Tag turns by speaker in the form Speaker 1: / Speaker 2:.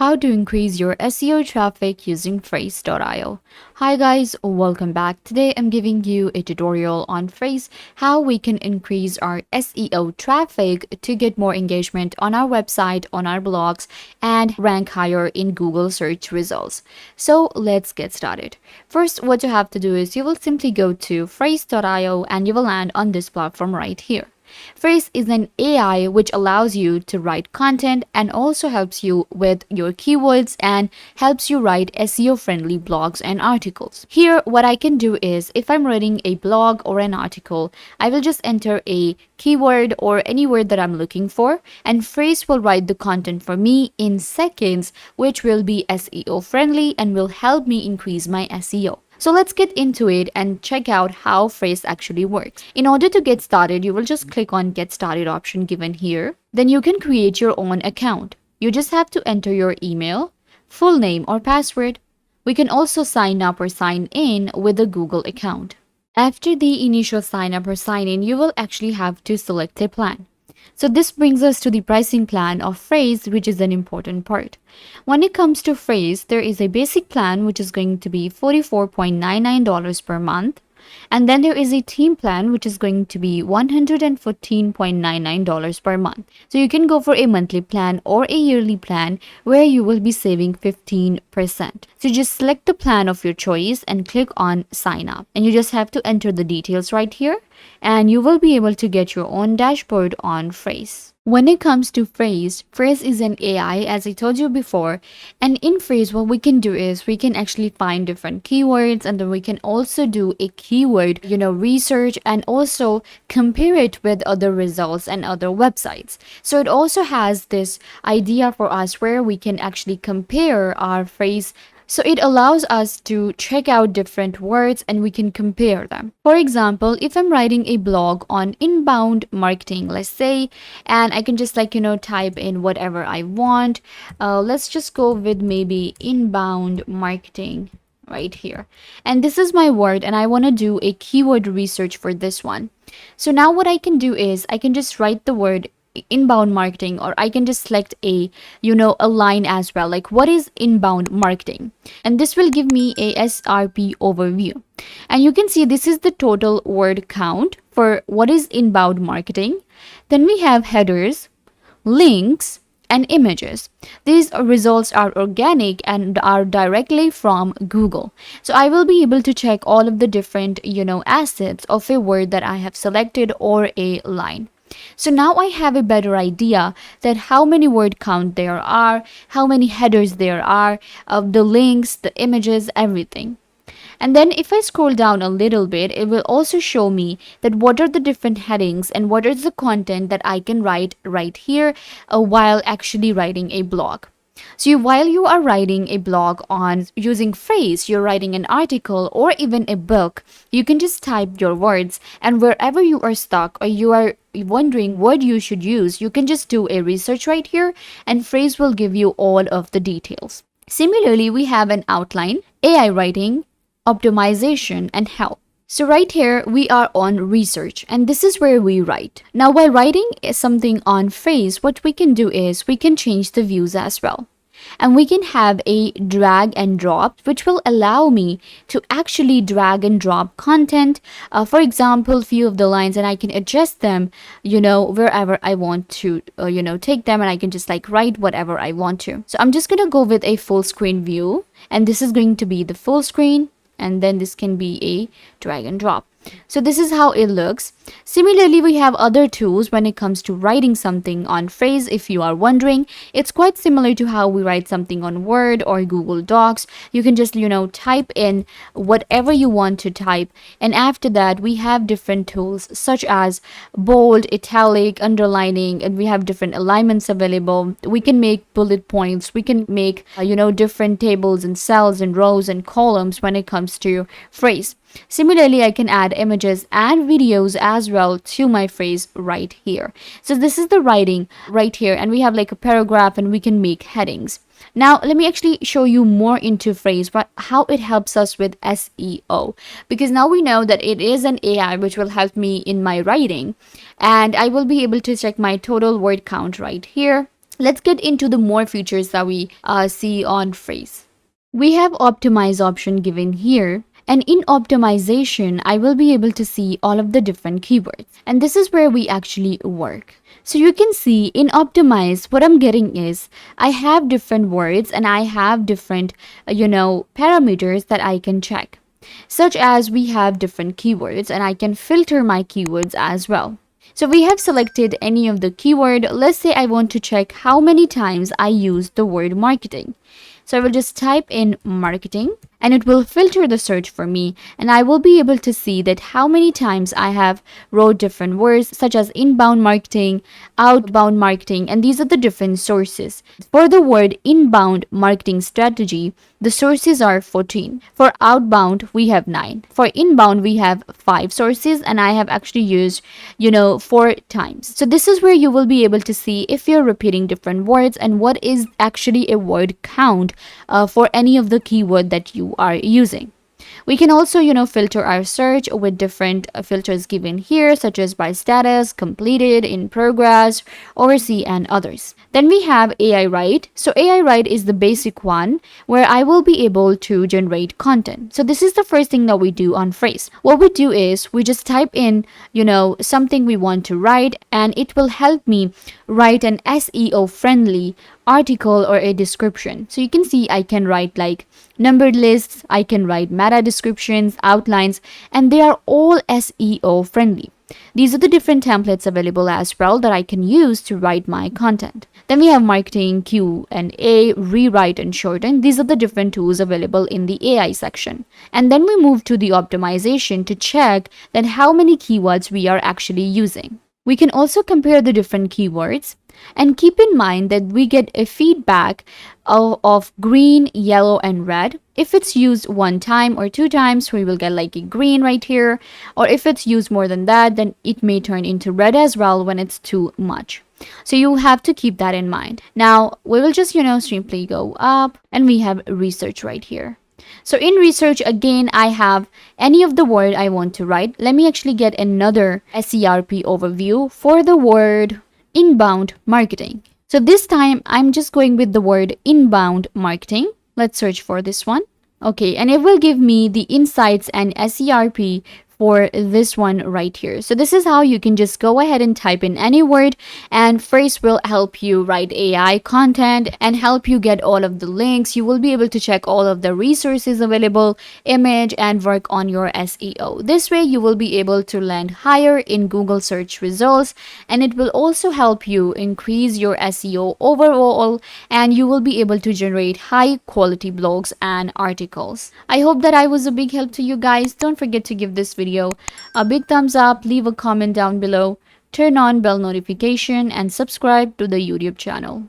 Speaker 1: How to increase your SEO traffic using Phrase.io. Hi guys, welcome back. Today I'm giving you a tutorial on Phrase, how we can increase our SEO traffic to get more engagement on our website, on our blogs, and rank higher in Google search results. So let's get started. First, what you have to do is you will simply go to Phrase.io and you will land on this platform right here. Phrase is an AI which allows you to write content and also helps you with your keywords and helps you write SEO friendly blogs and articles. Here, what I can do is if I'm writing a blog or an article, I will just enter a keyword or any word that I'm looking for, and Phrase will write the content for me in seconds, which will be SEO friendly and will help me increase my SEO. So let's get into it and check out how Phrase actually works. In order to get started, you will just click on Get Started option given here. Then you can create your own account. You just have to enter your email, full name or password. We can also sign up or sign in with a Google account. After the initial sign up or sign in, you will actually have to select a plan. So this brings us to the pricing plan of Phrase, which is an important part. When it comes to Phrase, there is a basic plan which is going to be $44.99 per month. And then there is a team plan which is going to be $114.99 per month. So you can go for a monthly plan or a yearly plan where you will be saving 15%. So just select the plan of your choice and click on sign up. And you just have to enter the details right here and you will be able to get your own dashboard on Phrase. When it comes to Phrase, Phrase is an AI as I told you before, and in Phrase what we can do is we can actually find different keywords and then we can also do a keyword, research and also compare it with other results and other websites. So it also has this idea for us where we can actually compare our Phrase. So it allows us to check out different words and we can compare them. For example, if I'm writing a blog on inbound marketing, let's say, and I can just type in whatever I want. Let's just go with maybe inbound marketing right here. And this is my word and I want to do a keyword research for this one. So now what I can do is I can just write the word inbound marketing, or I can just select a line as well, like what is inbound marketing, and this will give me a SRP overview. And you can see this is the total word count for what is inbound marketing. Then we have headers, links and images. These results are organic and are directly from Google. So I will be able to check all of the different assets of a word that I have selected or a line. So now I have a better idea that how many word count there are, how many headers there are, of the links, the images, everything. And then if I scroll down a little bit, it will also show me that what are the different headings and what is the content that I can write right here while actually writing a blog. So while you are writing a blog on using Phrase, you're writing an article or even a book, you can just type your words, and wherever you are stuck or you are wondering what you should use, you can just do a research right here and Phrase will give you all of the details. Similarly, we have an outline, AI writing, optimization, and help. So right here, we are on research and this is where we write. Now, while writing something on Phrase, what we can do is we can change the views as well. And we can have a drag and drop, which will allow me to actually drag and drop content. For example, few of the lines, and I can adjust them, wherever I want to, take them, and I can just write whatever I want to. So I'm just going to go with a full screen view, and this is going to be the full screen. And then this can be a drag and drop. So this is how it looks. Similarly, we have other tools when it comes to writing something on Phrase. If you are wondering, it's quite similar to how we write something on Word or Google Docs. You can just, type in whatever you want to type. And after that, we have different tools such as bold, italic, underlining, and we have different alignments available. We can make bullet points. We can make, different tables and cells and rows and columns when it comes to Phrase. Similarly, I can add images and videos as well to my Phrase right here. So this is the writing right here, and we have a paragraph and we can make headings. Now, let me actually show you more into Phrase, but how it helps us with SEO, because now we know that it is an AI which will help me in my writing, and I will be able to check my total word count right here. Let's get into the more features that we see on phrase. We have optimize option given here. And in optimization, I will be able to see all of the different keywords. And this is where we actually work. So you can see in optimize, what I'm getting is I have different words and I have different, parameters that I can check. Such as we have different keywords and I can filter my keywords as well. So we have selected any of the keyword. Let's say I want to check how many times I use the word marketing. So I will just type in marketing and it will filter the search for me, and I will be able to see that how many times I have wrote different words such as inbound marketing, outbound marketing, and these are the different sources. For the word inbound marketing strategy, the sources are 14. For outbound, we have 9. For inbound, we have 5 sources, and I have actually used, 4 times. So this is where you will be able to see if you're repeating different words and what is actually a word count for any of the keyword that you are using. We can also, filter our search with different filters given here, such as by status, completed, in progress, oversee, and others. Then we have AI Write. So AI Write is the basic one where I will be able to generate content. So this is the first thing that we do on phrase. What we do is we just type in, something we want to write, and it will help me write an SEO friendly article or a description. So you can see I can write like numbered lists, I can write meta descriptions, outlines, and they are all SEO friendly. These are the different templates available as well that I can use to write my content. Then we have marketing, Q&A, rewrite, and shorten. These are the different tools available in the AI section. And then we move to the optimization to check that how many keywords we are actually using. We can also compare the different keywords and keep in mind that we get a feedback of green, yellow, and red. If it's used 1 time or 2 times, we will get like a green right here. Or if it's used more than that, then it may turn into red as well when it's too much. So you have to keep that in mind. Now, we will just, simply go up and we have research right here. So in research, again, I have any of the word I want to write. Let me actually get another SERP overview for the word inbound marketing. So this time I'm just going with the word inbound marketing. Let's search for this one. Okay, and it will give me the insights and SERP for this one right here. So this is how you can just go ahead and type in any word, and phrase will help you write AI content and help you get all of the links. You will be able to check all of the resources available, image, and work on your SEO. This way you will be able to land higher in Google search results, and it will also help you increase your SEO overall, and you will be able to generate high quality blogs and articles. I hope that I was a big help to you guys. Don't forget to give this video a big thumbs up, leave a comment down below, turn on bell notification, and subscribe to the YouTube channel.